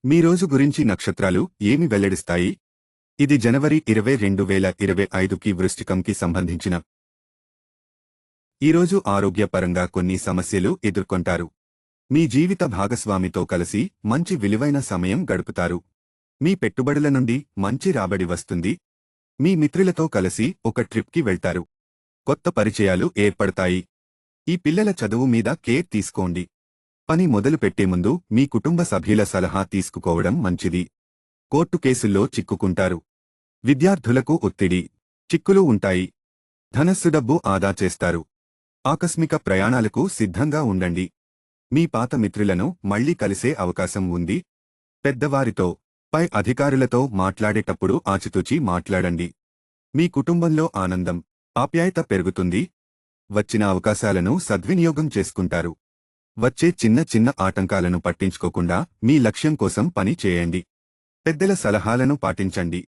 మీ రోజు గురించి నక్షత్రాలు ఏమి వెల్లడిస్తాయి? ఇది జనవరి 20 2025కి వృశ్చికంకి సంబంధించిన. ఈరోజు ఆరోగ్యపరంగా కొన్ని సమస్యలు ఎదుర్కొంటారు. మీ జీవిత భాగస్వామితో కలిసి మంచి విలువైన సమయం గడుపుతారు. మీ పెట్టుబడుల నుండి మంచి రాబడి వస్తుంది. మీ మిత్రులతో కలిసి ఒక ట్రిప్కి వెళ్తారు. కొత్త పరిచయాలు ఏర్పడతాయి. ఈ పిల్లల చదువు మీద కేర్ తీసుకోండి. పని మొదలుపెట్టే ముందు మీ కుటుంబ సభ్యుల సలహా తీసుకోవడం మంచిది. కోర్టు కేసుల్లో చిక్కుకుంటారు. విద్యార్థులకు ఒత్తిడి, చిక్కులు ఉంటాయి. ధనస్సు డబ్బు ఆదా చేస్తారు. ఆకస్మిక ప్రయాణాలకు సిద్ధంగా ఉండండి. మీ పాత మిత్రులను మళ్లీ కలిసే అవకాశం ఉంది. పెద్దవారితో, పై అధికారులతో మాట్లాడేటప్పుడు ఆచితూచి మాట్లాడండి. మీ కుటుంబంలో ఆనందం, ఆప్యాయత పెరుగుతుంది. వచ్చిన అవకాశాలను సద్వినియోగం చేసుకుంటారు. వచ్చే చిన్న చిన్న ఆటంకాలను పట్టించుకోకుండా మీ లక్ష్యం కోసం పని చేయండి. పెద్దల సలహాలను పాటించండి.